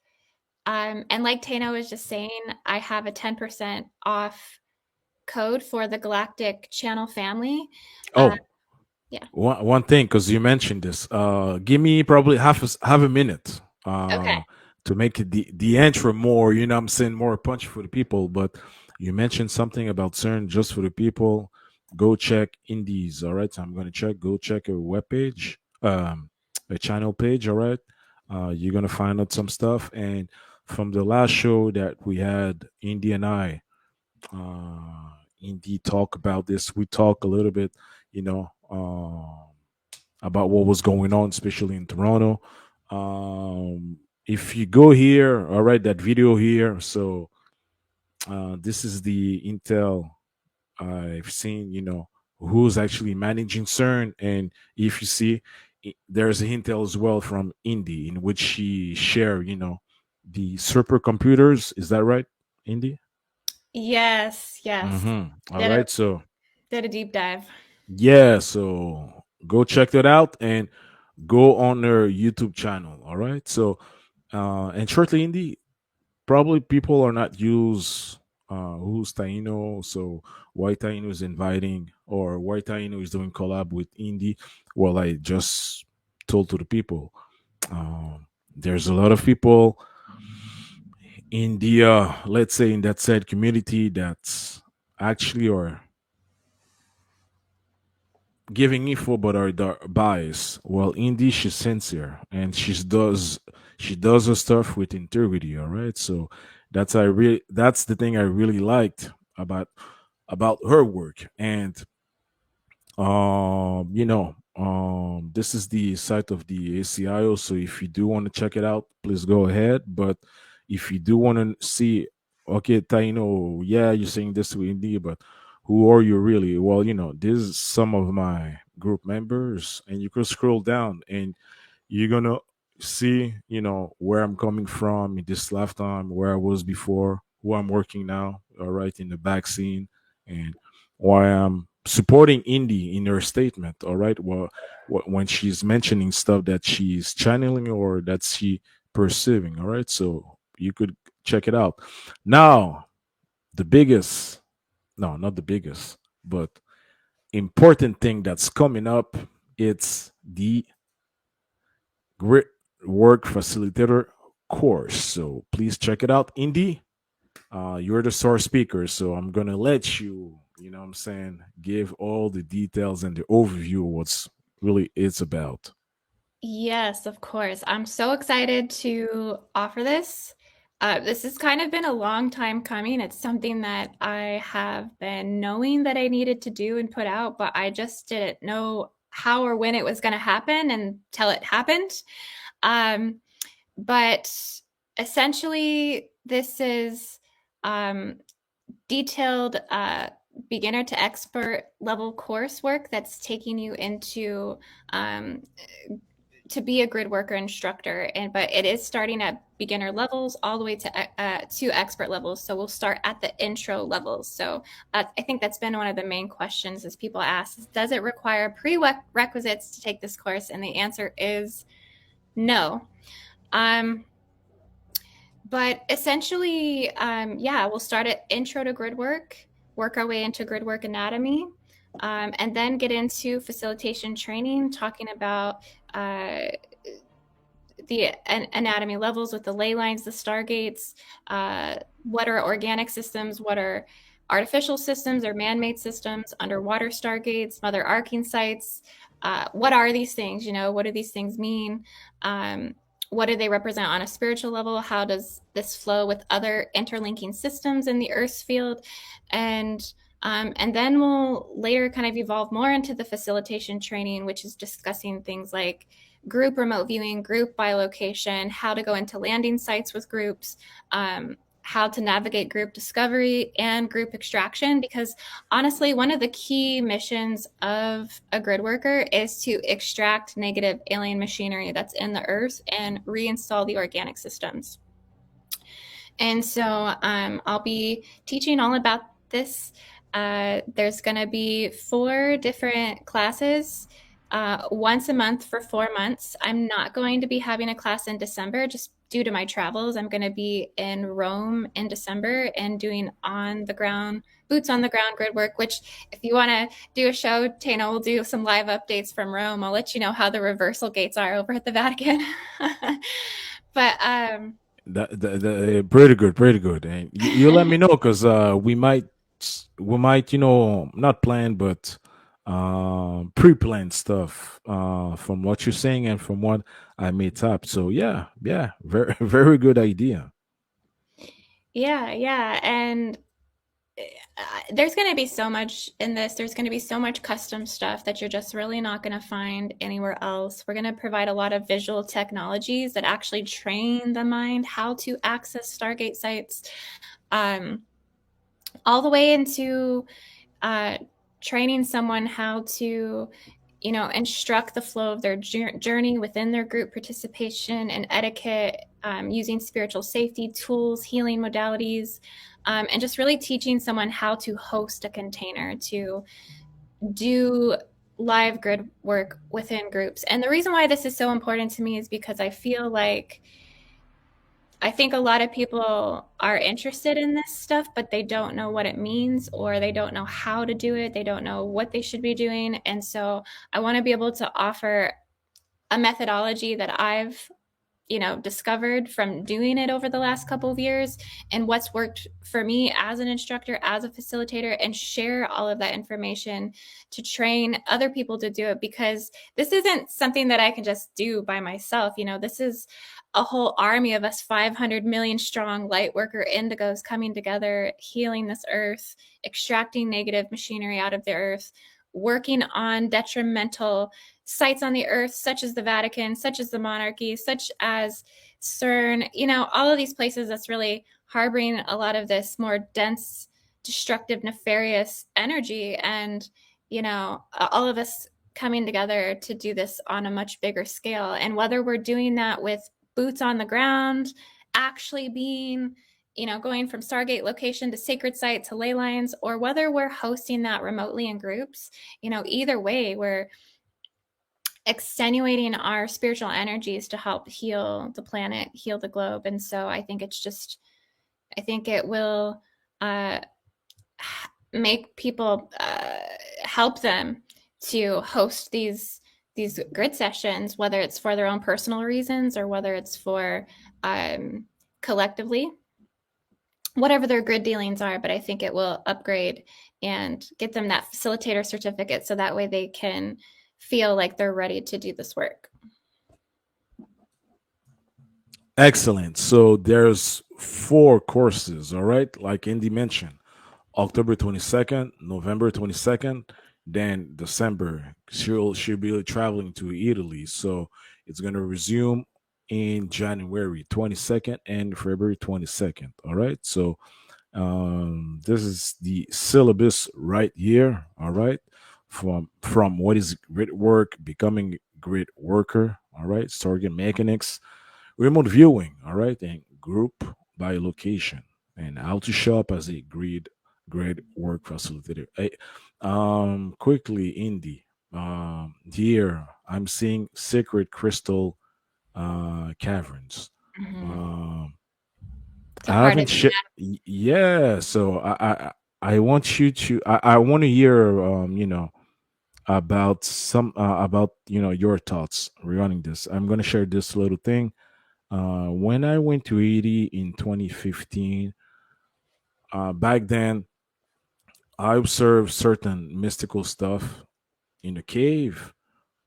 And like Taino was just saying, I have a 10% off code for the Galactic Channel family. Yeah. One thing, because you mentioned this, give me probably half a minute Okay. to make it the intro more, you know what I'm saying, more punchy for the people. But you mentioned something about CERN just for the people. Go check Indies, all right? So I'm going to go check a webpage, a channel page, all right? You're going to find out some stuff. And from the last show that we had, Indy and I, Indy talk about this. We talk a little bit, you know, about what was going on, especially in Toronto. If you go here, all right, that video here. So this is the intel I've seen, you know, who's actually managing CERN. And if you see, there's a intel as well from Indy in which she share, the supercomputers. Is that right, Indy? Yes, yes. All Did a right. So did a deep dive. yeah, so go check that out and go on her YouTube channel. All right. So and shortly, Indy, probably people are not use who's Taino. So why Taino is inviting or why Taino is doing collab with Indy. Well, I just told to the people. There's a lot of people in the let's say in that said community that's actually are giving info but are biased. Well, Indy, she's sincere and she does her stuff with integrity. All right, so that's the thing I really liked about her work. And this is the site of the ACIO. So if you do want to check it out, please go ahead. But if you do want to see, okay, Taino, yeah, you're saying this to Indy, but who are you really? Well, this is some of my group members, and you can scroll down and you're gonna see, where I'm coming from in this lifetime, where I was before, who I'm working now, all right, in the back scene, and why I'm supporting Indy in her statement, all right. Well, when she's mentioning stuff that she's channeling or that she perceiving, all right. So you could check it out. Now, the biggest, no, not the biggest, but important thing that's coming up, it's the Gridwork Facilitator course. So please check it out. Indy, you're the source speaker, so I'm gonna let you, what I'm saying, give all the details and the overview of what's really it's about. Yes, of course. I'm so excited to offer this. This has kind of been a long time coming. It's something that I have been knowing that I needed to do and put out, but I just didn't know how or when it was going to happen until it happened. Um, but essentially, this is um, detailed beginner to expert level coursework that's taking you into um, to be a grid worker instructor, but it is starting at beginner levels all the way to expert levels. So we'll start at the intro levels. So I think that's been one of the main questions as people ask is, does it require prerequisites to take this course? And the answer is no. But essentially, yeah, we'll start at intro to grid work our way into grid work anatomy, and then get into facilitation training, talking about the anatomy levels with the ley lines, the stargates, what are organic systems, what are artificial systems or man-made systems, underwater stargates, mother arcing sites. What are these things? What do these things mean? What do they represent on a spiritual level? How does this flow with other interlinking systems in the Earth's field? And then we'll later kind of evolve more into the facilitation training, which is discussing things like group remote viewing, group bilocation, how to go into landing sites with groups, how to navigate group discovery and group extraction. Because honestly, one of the key missions of a grid worker is to extract negative alien machinery that's in the Earth and reinstall the organic systems. And so I'll be teaching all about this. There's going to be 4 different classes once a month for 4 months. I'm not going to be having a class in December just due to my travels. I'm going to be in Rome in December and doing boots on the ground grid work, which if you want to do a show, Taino will do some live updates from Rome. I'll let you know how the reversal gates are over at the Vatican. But Pretty good, pretty good. And you let me know because we might, not plan, but pre-planned stuff from what you're saying and from what I may tap. So yeah, yeah, very very good idea. yeah, and there's going to be so much in this. There's going to be so much custom stuff that you're just really not going to find anywhere else. We're going to provide a lot of visual technologies that actually train the mind how to access Stargate sites, all the way into training someone how to instruct the flow of their journey within their group participation and etiquette, using spiritual safety tools, healing modalities, and just really teaching someone how to host a container to do live grid work within groups. And the reason why this is so important to me is because I feel like I think a lot of people are interested in this stuff, but they don't know what it means, or they don't know how to do it. They don't know what they should be doing. And so I want to be able to offer a methodology that I've discovered from doing it over the last couple of years, and what's worked for me as an instructor, as a facilitator, and share all of that information to train other people to do it, because this isn't something that I can just do by myself. This is a whole army of us, 500 million strong light worker indigos coming together, healing this earth, extracting negative machinery out of the earth, working on detrimental sites on the earth, such as the Vatican, such as the monarchy, such as CERN, all of these places that's really harboring a lot of this more dense, destructive, nefarious energy. And, all of us coming together to do this on a much bigger scale. And whether we're doing that with boots on the ground, actually being going from Stargate location to sacred site to ley lines, or whether we're hosting that remotely in groups, either way, we're extenuating our spiritual energies to help heal the planet, heal the globe. And so I think it will make people, help them to host these grid sessions, whether it's for their own personal reasons or whether it's for collectively, whatever their grid dealings are. But I think it will upgrade and get them that facilitator certificate, so that way they can feel like they're ready to do this work. Excellent. So there's 4 courses, all right? Like Indy mentioned, October 22nd, November 22nd, then December. She'll be traveling to Italy. So it's going to resume in January 22nd and February 22nd. All right. So this is the syllabus right here. All right. From what is grid work, becoming grid worker. All right. Stargate mechanics, remote viewing. All right. And group by location, and how to show up as a grid work facilitator. Quickly, Indy. Here I'm seeing sacred crystal caverns. Mhm. I haven't yeah, so I want you to I want to hear about some about your thoughts regarding this. I'm going to share this little thing. When I went to Haiti in 2015, back then I observed certain mystical stuff in the cave,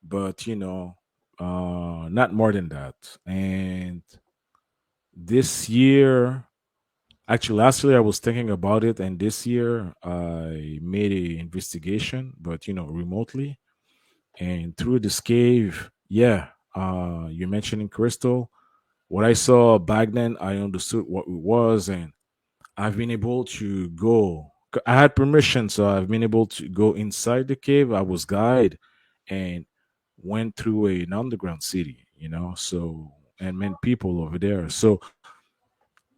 but not more than that. And this year, actually, last year I was thinking about it, and this year I made a investigation, but remotely. And through this cave, yeah, you mentioning crystal. What I saw back then, I understood what it was, and I've been able to go. I had permission, so I've been able to go inside the cave. I was guided and went through an underground city, so and met people over there. So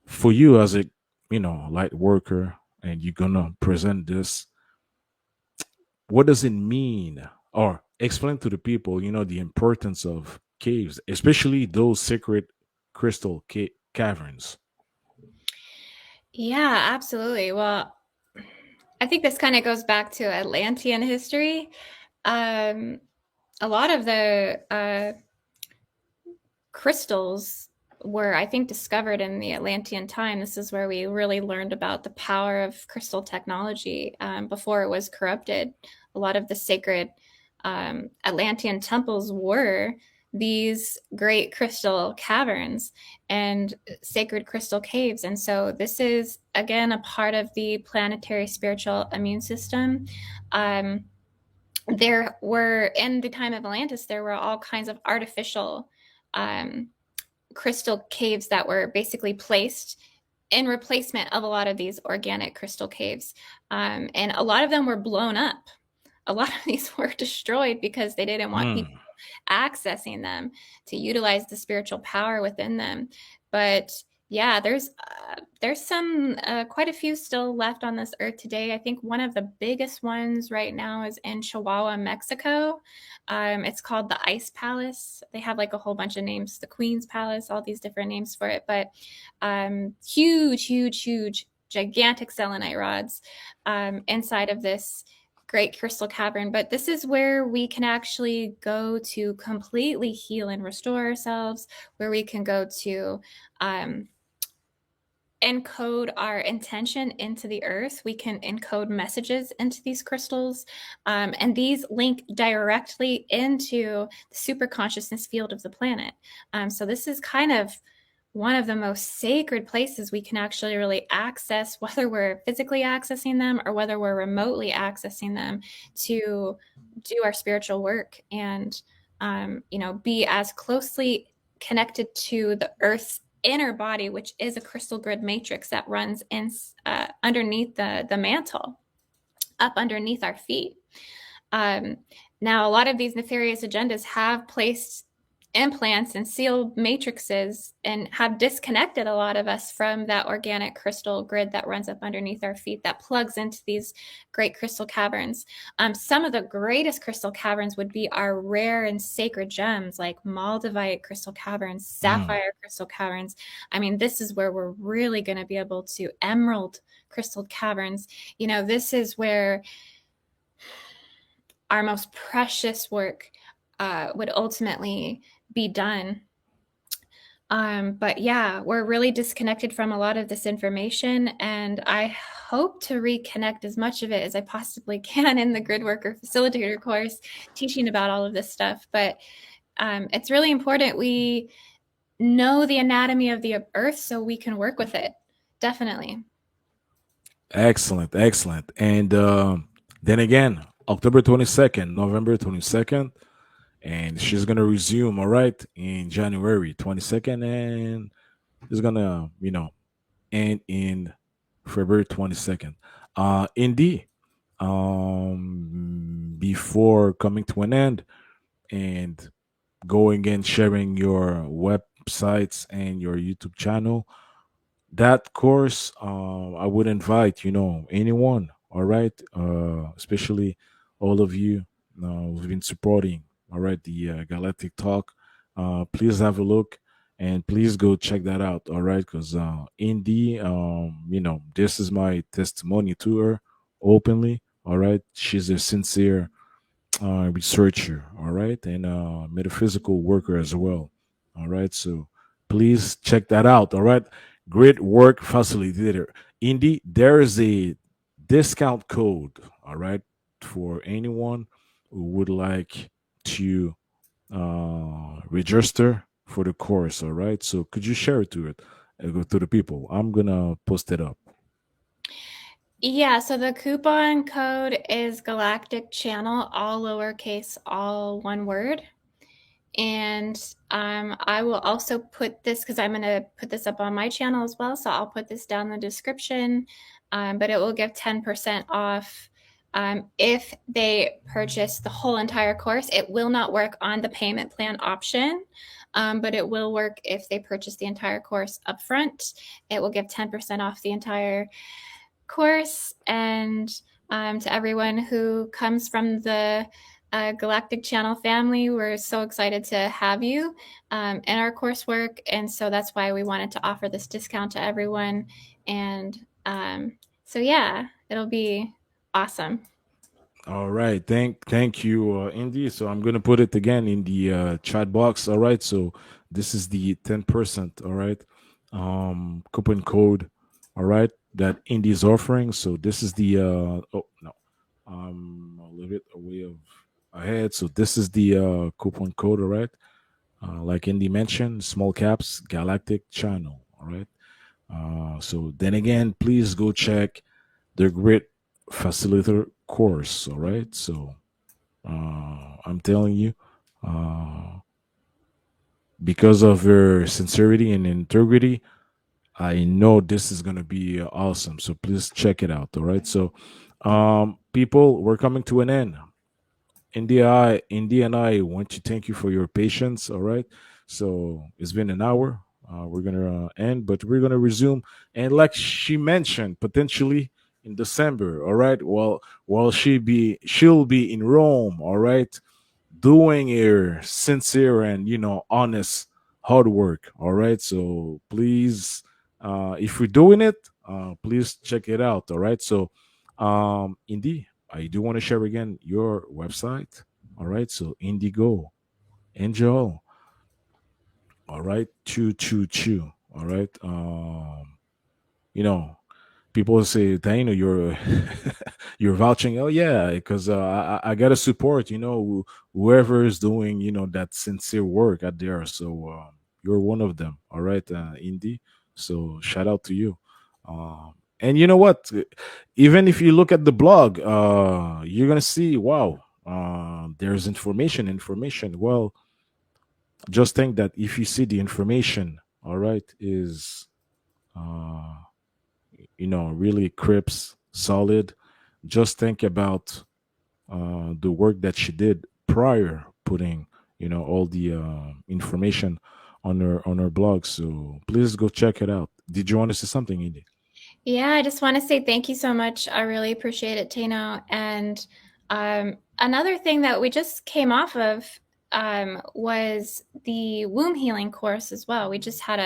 for you as a light worker, and you're gonna present this, what does it mean, or explain to the people the importance of caves, especially those sacred crystal caverns? Yeah, absolutely. Well, I think this kind of goes back to Atlantean history. A lot of the crystals were, I think, discovered in the Atlantean time. This is where we really learned about the power of crystal technology, before it was corrupted. A lot of the sacred Atlantean temples were these great crystal caverns and sacred crystal caves. And so this is, again, a part of the planetary spiritual immune system. There were, in the time of Atlantis, there were all kinds of artificial crystal caves that were basically placed in replacement of a lot of these organic crystal caves. And a lot of them were blown up. a lot of these were destroyed because they didn't want people Mm. accessing them to utilize the spiritual power within them. But yeah, there's some quite a few still left on this earth today. I think one of the biggest ones right now is in Chihuahua, Mexico. It's called the Ice Palace. They have like a whole bunch of names, the Queen's Palace, all these different names for it. But huge, gigantic selenite rods inside of this great crystal cavern. But this is where we can actually go to completely heal and restore ourselves, where we can go to encode our intention into the earth. We can encode messages into these crystals, and these link directly into the super consciousness field of the planet. So this is kind of one of the most sacred places we can actually really access, whether we're physically accessing them or whether we're remotely accessing them, to do our spiritual work and be as closely connected to the earth's inner body, which is a crystal grid matrix that runs in underneath the mantle, up underneath our feet. Now, a lot of these nefarious agendas have placed implants and sealed matrices and have disconnected a lot of us from that organic crystal grid that runs up underneath our feet that plugs into these great crystal caverns. Some of the greatest crystal caverns would be our rare and sacred gems like Moldavite crystal caverns, sapphire crystal caverns. I mean, this is where we're really going to be able to emerald crystal caverns. This is where our most precious work would ultimately be done. But yeah, we're really disconnected from a lot of this information, and I hope to reconnect as much of it as I possibly can in the Gridworker Facilitator course, teaching about all of this stuff. But it's really important we know the anatomy of the earth so we can work with it. Definitely. Excellent, excellent. And then again, October 22nd, November 22nd, and she's gonna resume, all right, in January 22nd, and it's gonna, end in February 22nd. Indy, before coming to an end and going and sharing your websites and your YouTube channel, that course, I would invite, anyone, all right, especially all of you who've been supporting, all right, the Galactic Talk. Please have a look and please go check that out, all right, because Indy, this is my testimony to her openly, all right. She's a sincere researcher, all right, and metaphysical worker as well, all right. So please check that out, all right. Great work, facilitator. Indy, there is a discount code, all right, for anyone who would like to register for the course, all right. So could you share it to the people? I'm gonna post it up. Yeah, so the coupon code is Galactic Channel, all lowercase, all one word. And I will also put this, because I'm going to put this up on my channel as well. So I'll put this down in the description, but it will give 10% off if they purchase the whole entire course. It will not work on the payment plan option, but it will work if they purchase the entire course upfront. It will give 10% off the entire course. And to everyone who comes from the Galactic Channel family, we're so excited to have you in our coursework. And so that's why we wanted to offer this discount to everyone. And so, yeah, it'll be awesome. All right, thank you, Indy. So I'm gonna put it again in the chat box. All right, so this is the 10%. All right, coupon code. All right, that Indy is offering. So this is the oh no, a little bit away of ahead. So this is the coupon code. All right, like Indy mentioned, small caps galactic channel. All right. So then again, please go check the Grid Facilitator course. All right. So I'm telling you, because of her sincerity and integrity, I know this is going to be awesome. So please check it out. All right. So, people, we're coming to an end. Indy and I want to thank you for your patience. All right. So it's been an hour. We're gonna end, but we're gonna resume. And like she mentioned, potentially in December. All right. Well, she'll be in Rome. All right, doing your sincere and honest hard work. All right. So please, if you're doing it, please check it out. All right. So, Indy, I do want to share again your website. All right. So Indigo Angel. All right. Choo. All right. You know, people say, Taino, you're you're vouching. Oh yeah, because I gotta support. Whoever is doing that sincere work out there. So you're one of them. All right, Indy. So shout out to you. And you know what? Even if you look at the blog, you're gonna see. Wow, there's information. Well, just think that if you see the information, all right, is uh really crisp, solid. Just think about the work that she did prior putting, all the information on her blog. So please go check it out. Did you want to say something, Indy? Yeah, I just want to say thank you so much. I really appreciate it, Taino. And another thing that we just came off of was the womb healing course as well. We just had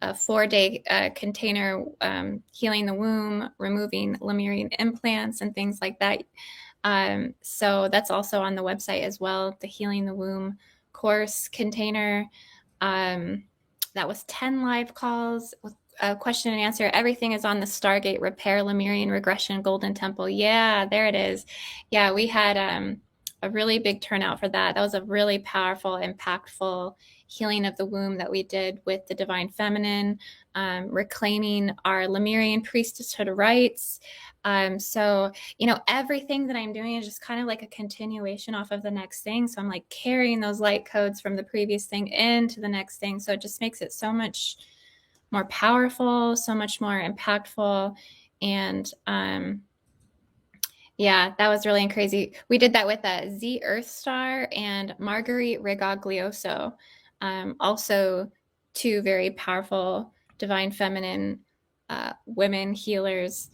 a 4-day container healing the womb, removing Lemurian implants and things like that. So that's also on the website as well, the Healing the Womb course container. That was 10 live calls with a question and answer. Everything is on the Stargate Repair Lemurian Regression Golden Temple. Yeah, there it is. Yeah, we had a really big turnout for that. That was a really powerful, impactful healing of the womb that we did with the Divine Feminine, reclaiming our Lemurian priesthood rights. So, everything that I'm doing is just kind of like a continuation off of the next thing. So I'm like carrying those light codes from the previous thing into the next thing. So it just makes it so much more powerful, so much more impactful. And yeah, that was really crazy. We did that with a Z Earth Star and Marguerite Rigoglioso. Also, two very powerful divine feminine women healers,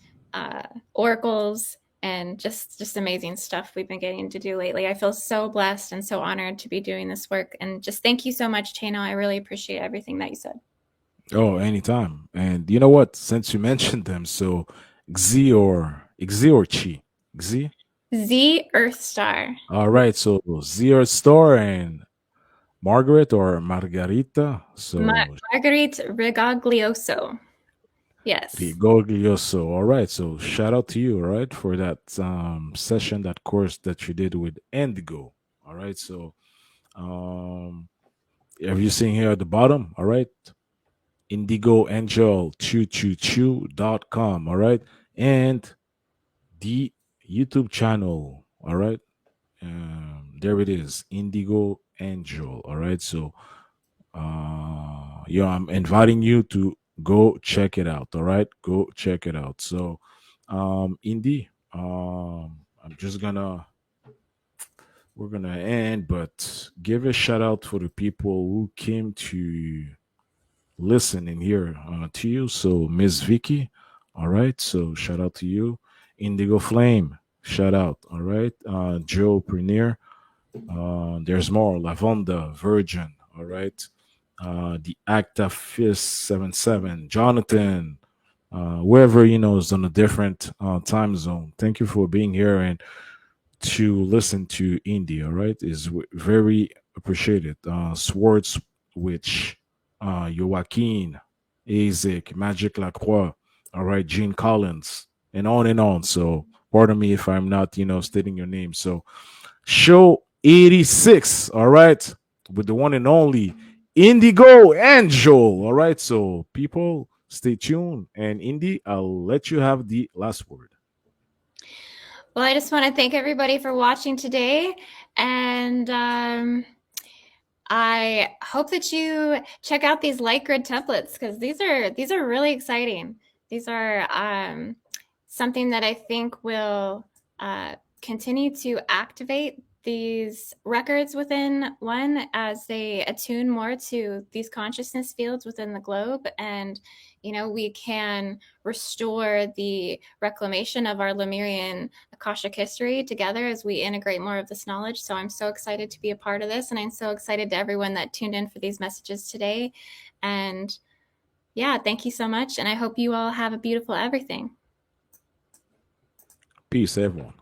oracles, and just amazing stuff we've been getting to do lately. I feel so blessed and so honored to be doing this work. And just thank you so much, Taino. I really appreciate everything that you said. Oh, anytime. And you know what? Since you mentioned them, so Xi or Chi? Xi? Z Earth Star. All right. So Z or Store and Margaret or Margarita. So Marguerite Rigoglioso. Yes. Rigoglioso. All right. So shout out to you, all right, for that session, that course that you did with Indigo. All right. So have you seen here at the bottom? All right. IndigoAngel222.com. All right. And the YouTube channel. All right. There it is. Indigo Angel. All right. So I'm inviting you to go check it out. All right, go check it out. So Indy, I'm just gonna we're gonna end, but give a shout out for the people who came to listen and hear to you. So Miss Vicky, all right, so shout out to you. Indigo Flame, shout out. All right, Joe Premier, there's more. Lavonda, Virgin. All right. The Acta Fist 77, Jonathan, whoever is on a different time zone. Thank you for being here and to listen to India. All right, is very appreciated. Swords, which Joaquin, Isaac, Magic Lacroix. All right, Gene Collins, and on and on. So pardon me if I'm not stating your name. So show 86, all right, with the one and only Indigo Angel. All right, so people, stay tuned. And Indy, I'll let you have the last word. Well, I just want to thank everybody for watching today. And I hope that you check out these light grid templates because these are really exciting. These are something that I think will continue to activate these records within one as they attune more to these consciousness fields within the globe. And, we can restore the reclamation of our Lemurian Akashic history together as we integrate more of this knowledge. So I'm so excited to be a part of this. And I'm so excited to everyone that tuned in for these messages today. And yeah, thank you so much. And I hope you all have a beautiful everything. Peace, everyone.